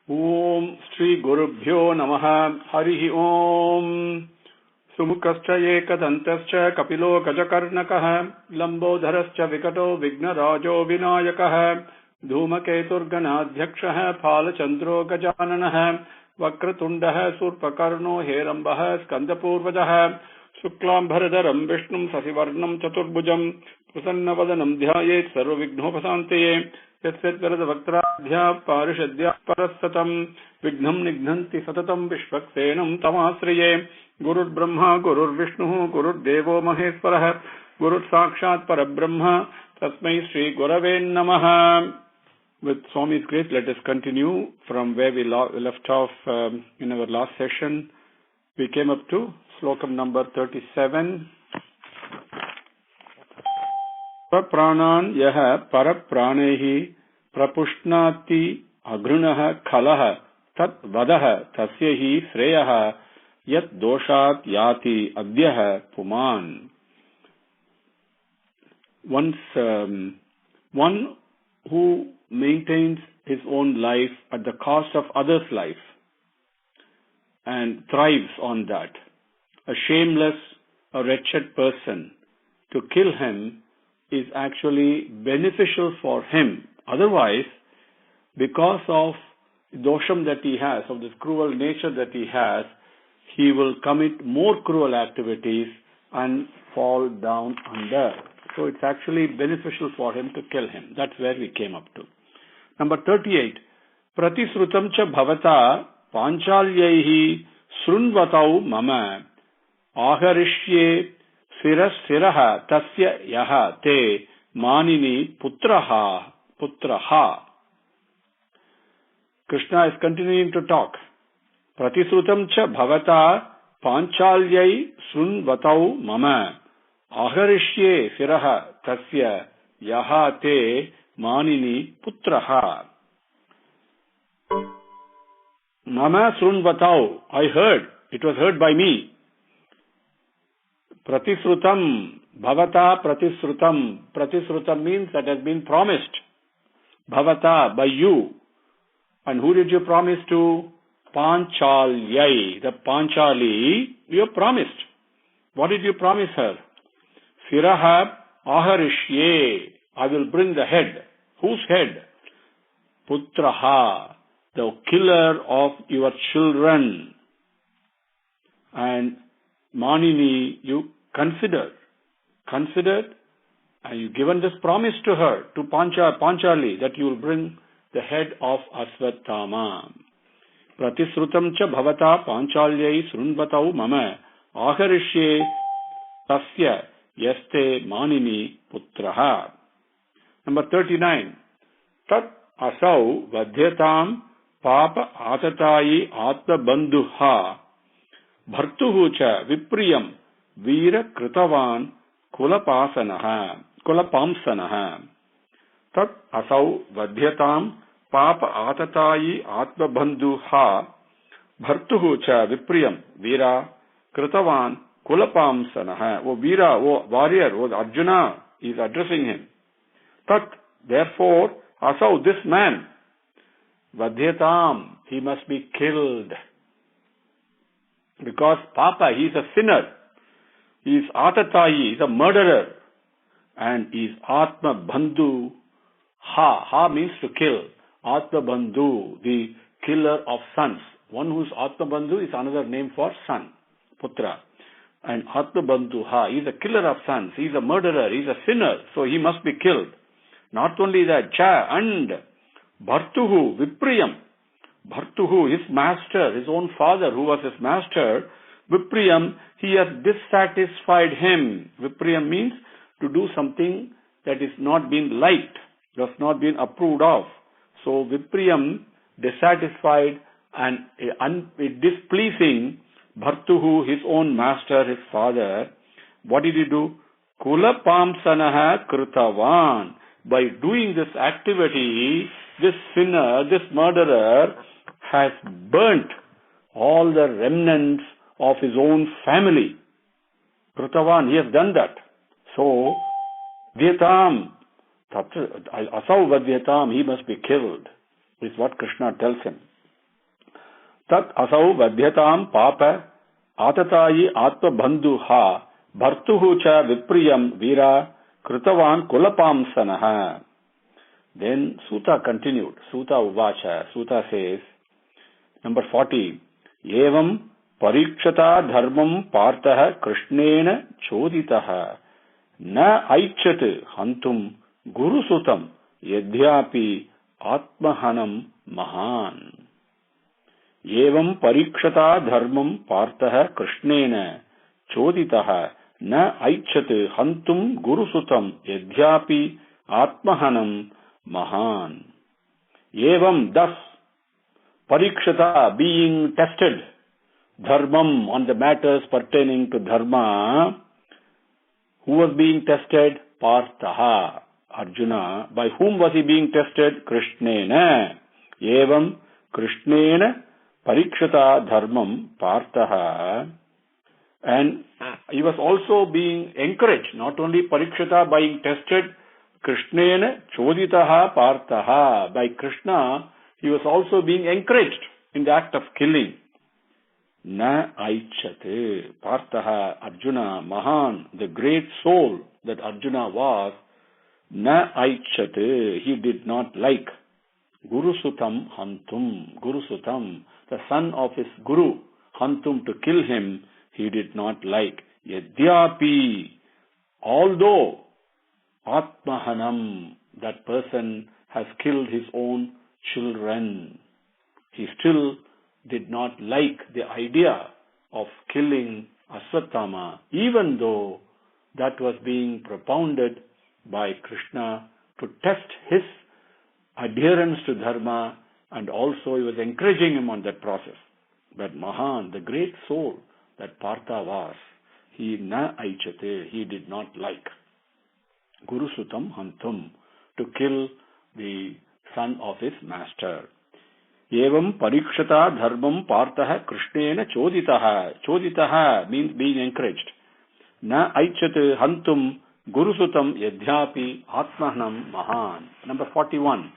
Om Shri Gurubhyo Namaha Harihi Om Sumukascha Ekadantascha Kapilo Gajakarnakaha Lambodharascha Vikato Vignarajo Vinayakaha Dhumaketurganadhyakshaha Phalachandro Gajananaha Vakratundaha Surpakarno Herambaha Skandapurvajaha Suklam Vishnum Sasivarnam Chaturbujam Prasannavadanam Dhyayet Sarvavignopasantaye Yatsetvarada Vaktradhya Parishadhya Parasatam Vignam Nignanti Satatam Vishvaksenam Tamasriye Gurur Brahma Gurur Vishnu Gurur Devo Maheswaraha Gurur Sakshat Parabrahma Tasmai Shri Gurave Namaha. With Swami's grace, let us continue from where we left off in our last session. We came up to slokam number 37. Pranan yaha parapranehi prapushnati agrunaha khalaha tat vadaha tasyahi sreyaha yat doshat yati adyaha puman. One who maintains his own life at the cost of others' life and thrives on that. A shameless, a wretched person, to kill him is actually beneficial for him. Otherwise, because of the dosham that he has, of this cruel nature that he has, he will commit more cruel activities and fall down under. So it's actually beneficial for him to kill him. That's where we came up to. Number 38. Pratisrutam cha bhavata panchalyehi srunvatau mama aharishye siraha tasya yaha te manini putraha. Krishna is continuing to talk. Pratisrutam cha bhavata panchalyai srunvatau mama aharishye siraha tasya yaha te manini putraha. Mama srunvatau, I heard, it was heard by me. Pratisrutam, bhavata pratisrutam. Pratisrutam means that has been promised. Bhavata, by you. And who did you promise to? Panchalyai, the Panchali, you promised. What did you promise her? Siraha aharishye, I will bring the head. Whose head? Putraha, the killer of your children. And Manini, you considered, and you given this promise to her, to Panchali, that you will bring the head of Aswathama. Pratisrutam cha bhavata panchalyai srunvatau mama aharishye tasya yaste manini putraha. Number 39. Tat asau vadhyatam papa atatayi atma bandhuha bhartuhu cha vipriyam veera kritavan kulapamsanaha. Tat asau vadhyatam papa atatayi atma bandhuha bhartuhu cha vipriyam veera kritavan kulapamsanaha. O Veera, O warrior, O Arjuna is addressing him. Tat, therefore, asau, this man, vadhyatam, he must be killed. Because Papa, he is a sinner. He is Atatayi, he is a murderer. And he is Atma Bandhu. Ha means to kill. Atma Bandhu, the killer of sons. One who is Atma Bandhu is another name for son, Putra. And Atma Bandhu, he is a killer of sons. He is a murderer. He is a sinner. So he must be killed. Not only that, and Bhartuhu, Vipriyam. Bhartuhu, his master, his own father, who was his master, Vipriyam, he has dissatisfied him. Vipriyam means to do something that is not been liked, has not been approved of. So Vipriyam, dissatisfied and displeasing Bhartuhu, his own master, his father. What did he do? Kulapamsanaha kritavan. By doing this activity, this sinner, this murderer has burnt all the remnants of his own family. Kritavan, he has done that. So, Vadhyatam, asau Vadhyatam, he must be killed, is what Krishna tells him. tat asau vadhyatam papa atatayi atmabandhuha bhartuhu cha vipriyam vira kritavan kulapamsanaha. Then Suta continued. Suta Uvacha. Suta says, number 40, Evam parikshata dharmam partah krishnena choditaha na aichat hantum gurusutam yadhyapi atmahanam mahan. Evam parikshata dharmam partah krishnena choditaha na aichat hantum gurusutam yadhyapi atmahanam mahan. Evam, thus, parikshata, being tested, dharmam, on the matters pertaining to dharma. Who was being tested? Partha, Arjuna. By whom was he being tested? Krishnena. Evam Krishnena parikshata dharmam partha. And he was also being encouraged, not only parikshata, being tested, Krishnena choditaha partha. By Krishna, he was also being encouraged in the act of killing. Na aichate. Partha, Arjuna, Mahan, the great soul that Arjuna was, na aichate. He did not like. Guru Sutam hantum. Guru Sutam, the son of his Guru, hantum, to kill him, he did not like. Yadhyapi, although Atmahanam, that person has killed his own children, he still did not like the idea of killing Aswathama, even though that was being propounded by Krishna to test his adherence to dharma, and also he was encouraging him on that process. But Mahan, the great soul that Partha was, he na aichate, he did not like. Guru Sutam hantum, to kill the son of his master. Evam parikshata dharmam partha krishnena choditaha. Choditaha means being encouraged. Na aichat hantum Guru Sutam yadhyapi atmahanam mahan. Number 41.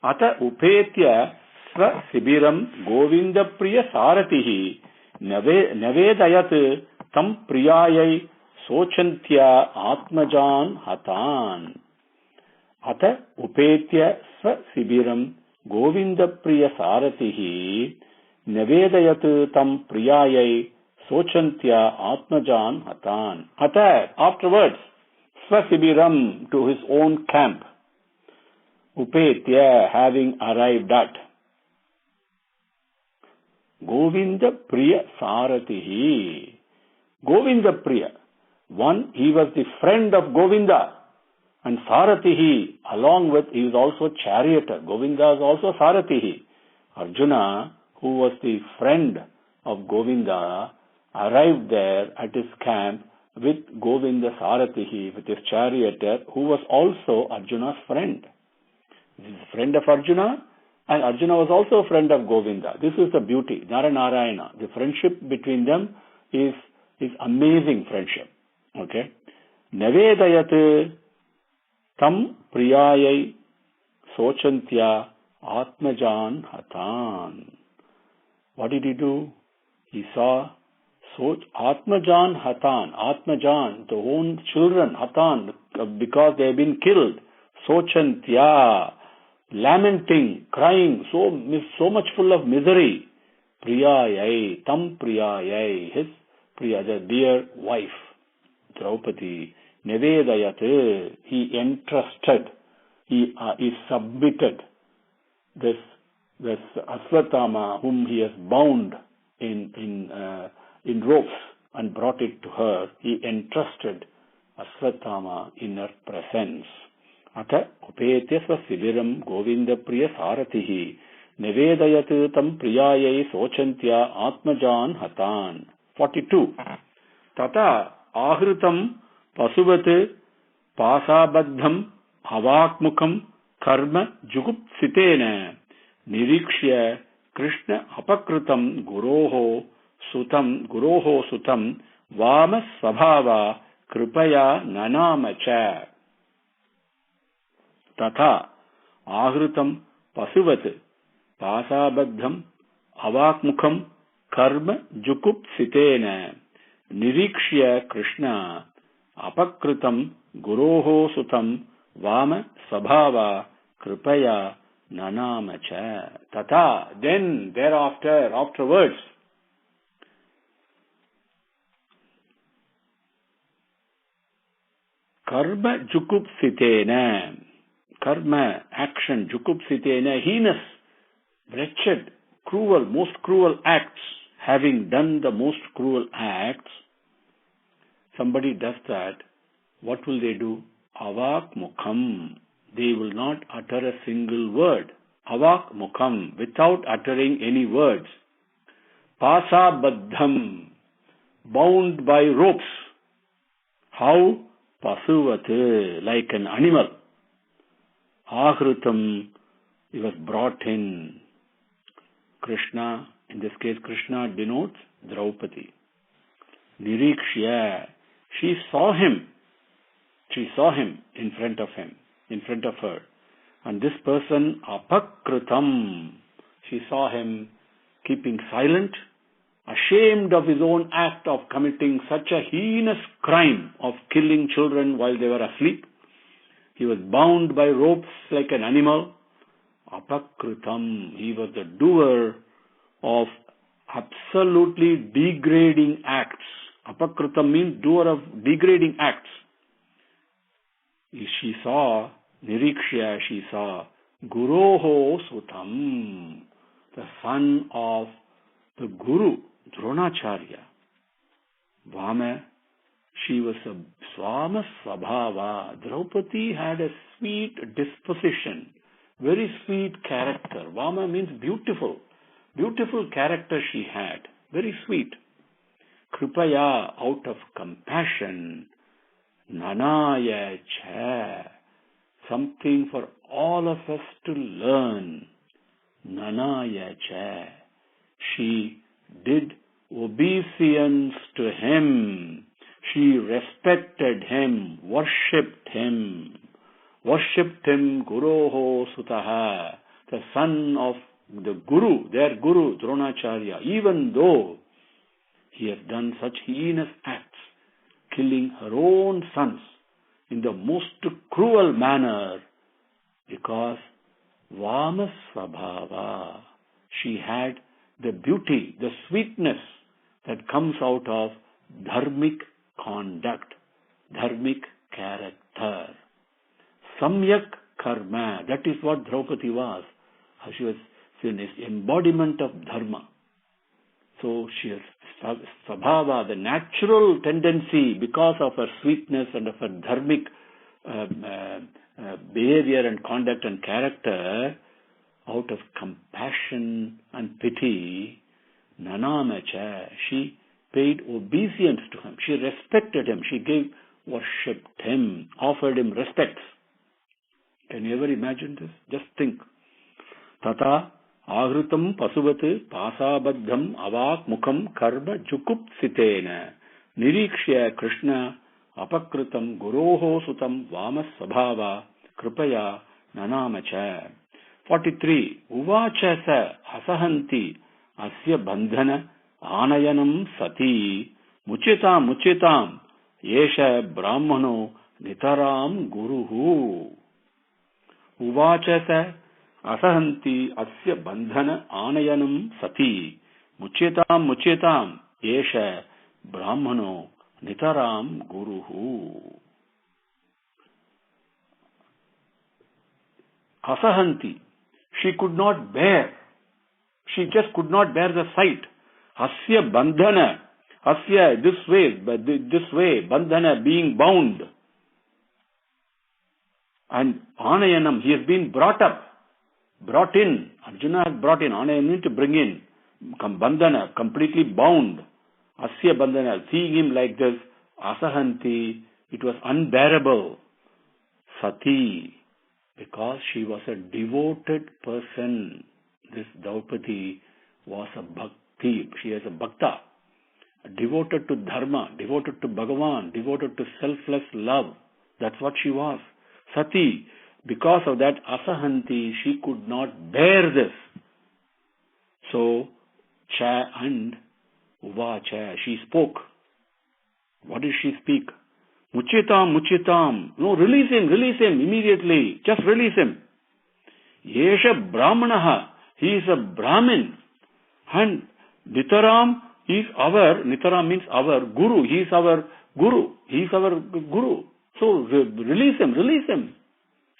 Ata upetya sva sibiram govinda priya saratihi navedayat tam priyayai sochantya atmajan hatan. Ata upetya sva sibiram govinda priya saratihi navedayat tam priyayai sochantya atmajan hatan. Ata, afterwards, sva sibiram, to his own camp. Upetya, having arrived at. Govinda priya saratihi. Govinda priya. One, he was the friend of Govinda. And Saratihi, along with, he was also charioteer. Govinda is also Saratihi. Arjuna, who was the friend of Govinda, arrived there at his camp with Govinda Saratihi, with his charioteer, who was also Arjuna's friend. He is a friend of Arjuna, and Arjuna was also a friend of Govinda. This is the beauty, Narayana. The friendship between them is amazing friendship. Okay? Navedayat tam priyayai sochantya atmajan hatan. What did he do? He saw atmajan hatan. Atmajan, the own children, hatan, because they have been killed. Sochantya, lamenting, crying, so much full of misery. Priyayai, tam priyayai, his priya, the dear wife, Draupadi. Nevedayat, he entrusted, he submitted this Aswathama, whom he has bound in ropes, and brought it to her. He entrusted Aswathama in her presence. Ata upetya sva sibiram govinda priya saratihi nevedayat tam priyayai sochantya atmajan hatan. 42. Tata ahritam pasuvat pasabaddham avakmukham karma jugupsitena nirikshya krishna apakritam guroho sutam vama svabhava kripaya nanamacha. Tata ahritam pasuvat pasabaddham avakmukham karma jukupsitena nirikshya Krishna apakritam guroho sutam vama sabhava kripaya nanamacha. Tata, then afterwards, karma jukupsitena, karma, action, jukupsitena, heinous, wretched, cruel, most cruel acts, having done the most cruel acts, somebody does that, what will they do? Avak mukham. They will not utter a single word. Avak mukham, without uttering any words. Pasabaddham, bound by ropes. How? Pasuvat, like an animal. Ahrutam, he was brought in. Krishna, in this case Krishna denotes Draupadi. Nirikshya, she saw him in front of her. And this person, apakritam, she saw him keeping silent, ashamed of his own act of committing such a heinous crime of killing children while they were asleep. He was bound by ropes like an animal. Apakritam, he was the doer of absolutely degrading acts. Apakritam means doer of degrading acts. She saw, Nirikshya, she saw Guroho Sutam, the son of the Guru, Dronacharya. Vama, she was a Swama Svabhava. Draupadi had a sweet disposition, very sweet character. Vama means beautiful. Beautiful character she had, very sweet. Kripaya, out of compassion. Nanaya cha, something for all of us to learn. Nanaya cha, she did obeisance to him. She respected him, worshipped him. Guroho Sutaha, the son of the Guru, their Guru, Dronacharya, even though he has done such heinous acts, killing her own sons in the most cruel manner, because Vama Svabhava, she had the beauty, the sweetness that comes out of dharmic conduct, dharmic character. Samyak karma, that is what Draupadi was. She was an embodiment of dharma. So she has Svabhava, the natural tendency, because of her sweetness and of her dharmic behavior and conduct and character, out of compassion and pity, Nanamacha, she paid obeisance to him. She respected him. She worshipped him, offered him respects. Can you ever imagine this? Just think. Tata Ahrutam Pasuvat Pasabaddham Avak Mukham Karma Jukupsitena Nirikshya Krishna Apakritam Guroho Sutam Vama Sabhava Kripaya Nanamacha. 43. Uvacha sa asahanti asya bandhana anayanam sati muchetam yesha brahmano nitaram guruhu. Uvacha sa asahanti asya bandhana anayanam sati muchetam yesha brahmano nitaram guruhu. Asahanti, she could not bear. She just could not bear the sight. Asya bandhana, asya, this way, bandhana, being bound. And anayanam, he has been brought in. Arjuna has brought in. Anayanam to bring in. Bandhana, completely bound. Asya bandhana, seeing him like this, asahanti, it was unbearable. Sati, because she was a devoted person. This Draupadi was a bhakti. She is a bhakta. Devoted to dharma, devoted to Bhagavan, devoted to selfless love. That's what she was. Sati, because of that asahanti, she could not bear this. So cha and uvacha. She spoke. What did she speak? Muchetam, muchetam. No, release him immediately. Just release him. Yesha brahmanaha. He is a Brahmin. And Nitaram is Nitaram means our Guru. He is our Guru. He is our Guru. So release him.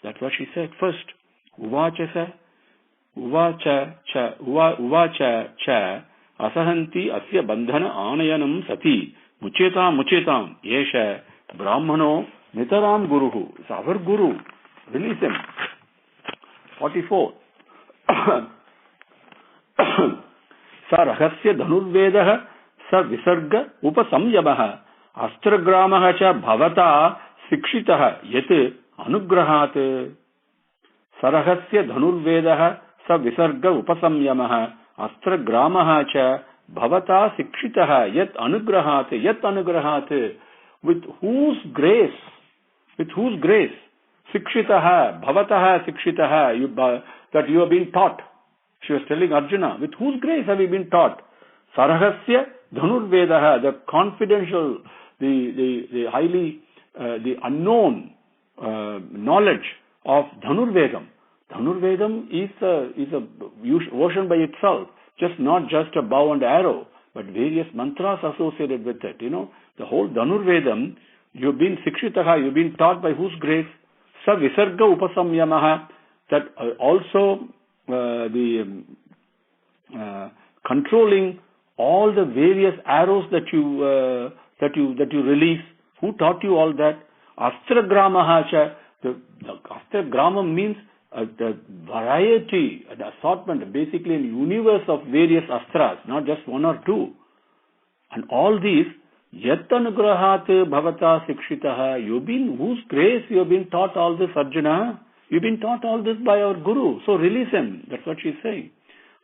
That's what she said first. Uvacha cha asahanti asya bandhana anayanam sati muchetam yesha brahmano nitaram guruhu. It's our Guru. Release him. 44. sa rahasya dhanurvedah sa visarga upasamyamah astragramah cha bhavata sikshitah yat anugrahat. Sarahasya dhanurvedah sa visarga upasamyamah astragramah cha bhavata sikshitah yat anugrahat. With whose grace sikshitah bhavatah sikshitah, that you have been taught. She was telling Arjuna, with whose grace have you been taught? Sarahasya dhanurvedah, the confidential, the highly, the unknown knowledge of Dhanurvedam. Dhanurvedam is a ocean by itself, not just a bow and arrow, but various mantras associated with it. The whole Dhanurvedam, you've been sikshitaha, you've been taught by whose grace? Sa visarga upasamyamaha, that also the controlling all the various arrows that you release. Who taught you all that? Astragramaha cha. The astragramam means the variety, the assortment, basically a universe of various astras, not just one or two. And all these, yat anugrahat bhavata sikshitaha, whose grace you have been taught all this, Arjuna? You've been taught all this by our Guru, so release him. That's what she's saying.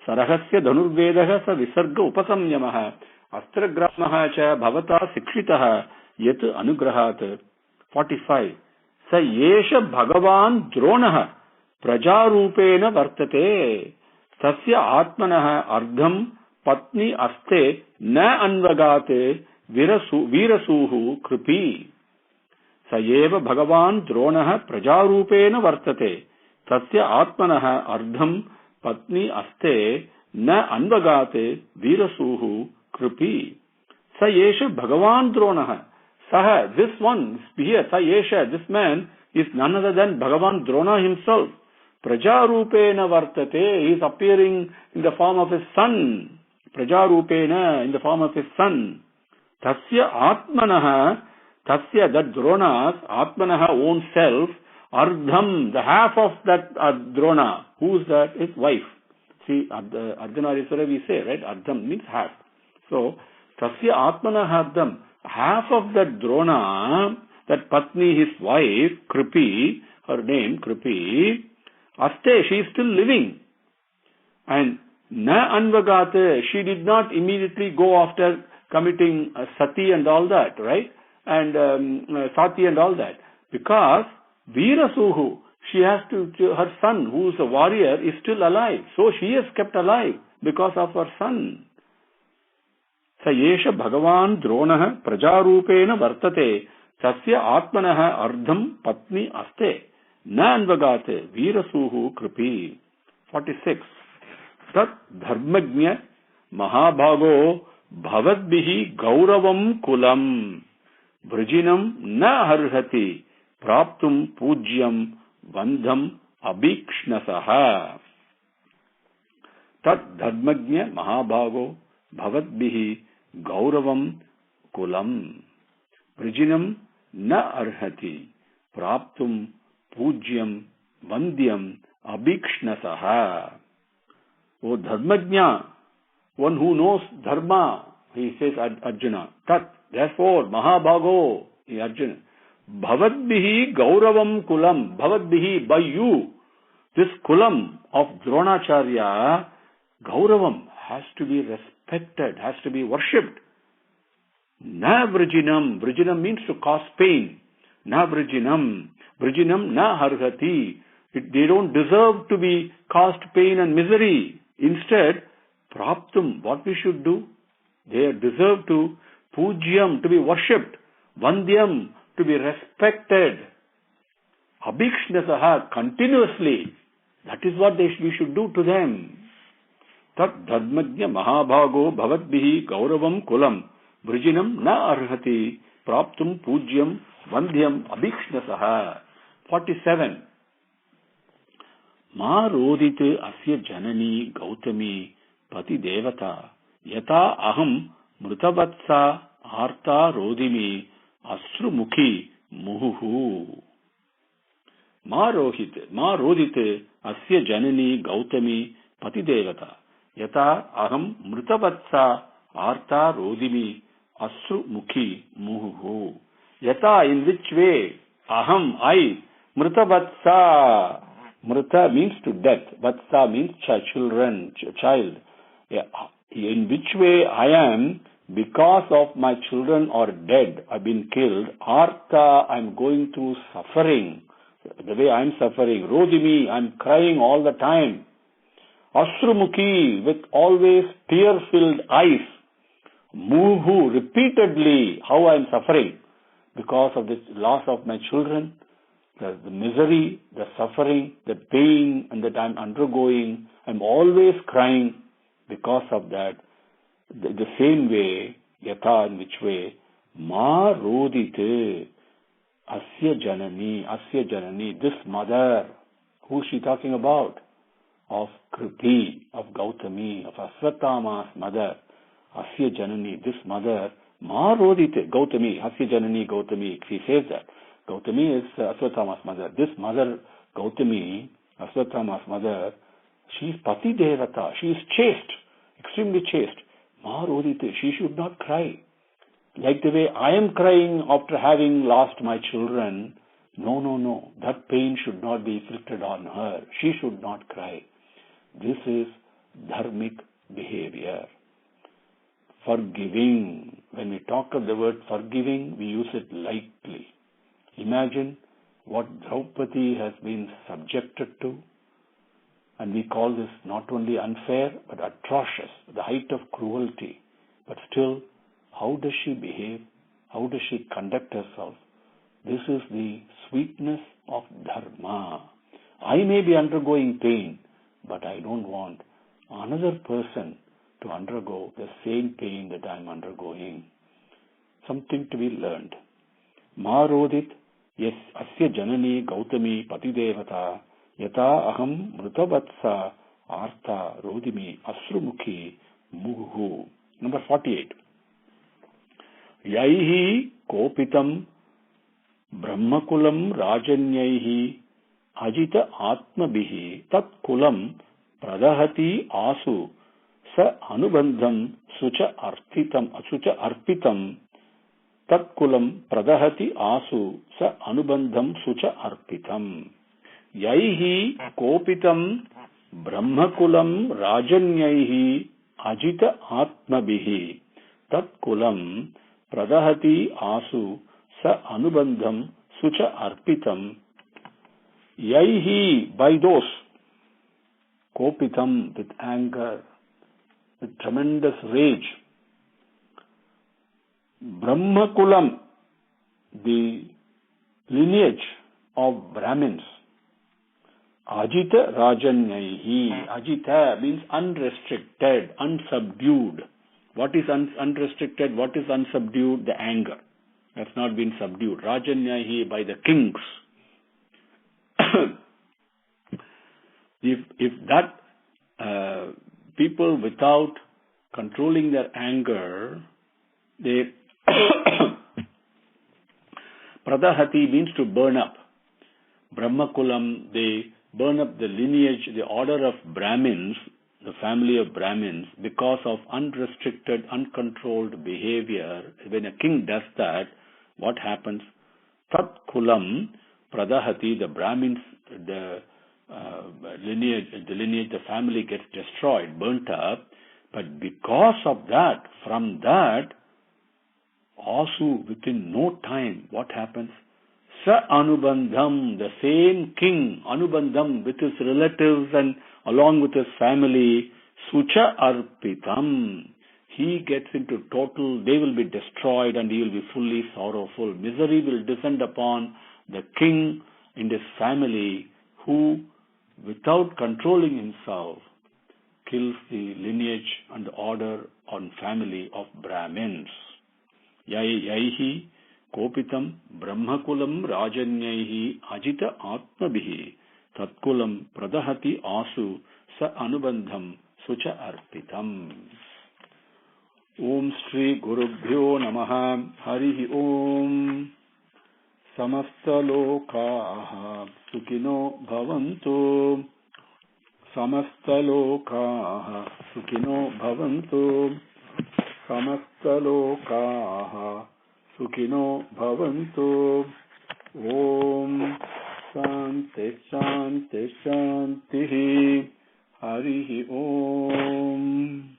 Sarahasya dhanurvedah sa visarga upasamyamah astragramaha cha bhavata sikshitaha yat anugrahat. 45. Sa yesha bhagavan dronah prajarupena vartate tasya atmanah ardham patni aste na anvagate virasuhu kripi. Sayeva Bhagavan Dronah Prajarupena Vartate Tasya Atmanah Ardham Patni Aste Na Anvagate Virasuhu Kripi. Sayesha Bhagavan Dronah. Saha, this one here, Sayesha, this man is none other than Bhagavan Drona himself. Prajarupena Vartate, he is appearing in the form of his son. Prajarupena, in the form of his son. Tasya Atmanah. Tasya, that Drona's, Atmanaha, own self, Ardham, the half of that Drona. Who's that? His wife. See, Ardhana Risara we say, right? Ardham means half. So, Tasya Atmanaha Ardham, half of that Drona, that Patni, his wife, Kripi, her name, Kripi, Aste, she is still living. And Na Anvagate, she did not immediately go after committing Sati and all that, right? And Sati and all that, because Virasuhu, she has her son, who is a warrior, is still alive. So she is kept alive because of her son. Sayesha Bhagavan Dronah Prajarupena Vartate Tasya Atmanaha Ardham Patni Aste Na Anvagate Virasuhu Kripi. 46. Tat Dharmagnya Mahabhago Bhavadbihi Gauravam Kulam Vrajinam na harhati praptum pujyam bandham abhikshnasaha. Tat dharmagnya mahabhago bhavadbihi gauravam kulam vrajinam na arhati praptum pujyam bandhyam abhikshnasaha. O dharmagnya, one who knows dharma, he says Arjuna. Tat, therefore, Mahabhago, Arjuna, Bhavadbihi Gauravam Kulam, Bhavadbihi, by you, this Kulam of Dronacharya, Gauravam has to be respected, has to be worshipped. Na Vrajinam, Vrajinam means to cause pain. Na Vrajinam, Vrajinam na harhati. They don't deserve to be caused pain and misery. Instead, Praptum, what we should do? They deserve to Pujyam, to be worshipped. Vandyam, to be respected. Abhikshnasaha, continuously. That is what we should do to them. Tat dharmajna mahabhago bhavatbihi gauravam kulam vrijinam na arhati praptum pujyam vandyam abhikshnasaha. 47. Ma rodit asya janani gautami pati devata yata aham mrutavatsa arta rodimi asrumukhi muhuhu. Ma rodit asya janani gautami pati devata yata aham mrutavatsa arta rodimi asrumukhi muhuhu. Yata, in which way? Aham, I, mrutavatsa. Mrita means to death. Vatsa means child. Yeah. In which way I am, because of my children are dead, I've been killed. Artha, I'm going through suffering. The way I'm suffering. Rodimi, I'm crying all the time. Asrumukhi, with always tear-filled eyes. Muhu, repeatedly, how I'm suffering. Because of this loss of my children. The misery, the suffering, the pain, and that I'm undergoing, I'm always crying because of that. The same way, yatha, in which way, ma rodite asya janani, this mother, who is she talking about? Of Kriti, of Gautami, of Aswathama's mother, asya janani, this mother, ma rodite, Gautami, asya janani, Gautami, she says that. Gautami is Aswathama's mother. This mother, Gautami, Aswathama's mother, she is Pati Devata. She is chaste, extremely chaste. Marodite, she should not cry. Like the way I am crying after having lost my children. No. That pain should not be inflicted on her. She should not cry. This is dharmic behavior. Forgiving. When we talk of the word forgiving, we use it lightly. Imagine what Draupadi has been subjected to, and we call this not only unfair but atrocious, the height of cruelty. But still, how does she behave? How does she conduct herself? This is the sweetness of dharma. I may be undergoing pain, but I don't want another person to undergo the same pain that I am undergoing. Something to be learned. Marodit. Yes, asya janani gautami patidevata yata aham mrutavatsa artha rodimi asrumukhi muhu. Number 48. Yaihi kopitam brahmakulam rajanyaihi ajita atmabihi tat kulam pradahati asu sa anubandham sucha arpitam tat kulam pradahati asu sa anubandham sucha arpitam. Yaihi kopitam brahmakulam rajanyaihi ajita atmabihi tat kulam pradahati asu sa anubandham sucha arpitam. Yaihi, by those, kopitam, with anger, with tremendous rage. Brahmakulam, the lineage of Brahmins. Ajita Rajanyaihi. Ajita means unrestricted, unsubdued. What is unrestricted? What is unsubdued? The anger has not been subdued. Rajanyaihi, by the kings. If that people without controlling their anger, they Pradahati means to burn up. Brahmakulam, they burn up the lineage, the order of Brahmins, the family of Brahmins, because of unrestricted, uncontrolled behavior. When a king does that, what happens? Tat kulam pradahati, the Brahmins, the lineage, the family gets destroyed, burnt up. But because of that, from that, Asu, within no time, what happens? Sa Anubandham, the same king, Anubandham, with his relatives and along with his family, Sucha arpitam. He gets into total, they will be destroyed and he will be fully sorrowful. Misery will descend upon the king and his family who, without controlling himself, kills the lineage and the order and family of Brahmins. Yaihi kopitam brahmakulam rajanyaihi ajita atmabhihi tatkulam pradahati asu sa anubandham sucha arpitam. Om Shri Gurubhyo Namaha. Harihi Om. Samasta lokaha sukino bhavantu. Samasta lokaha sukino bhavantu. Samasta lokaha sukino bhavantu. Om Shanti Shanti Shanti. Harihi Om.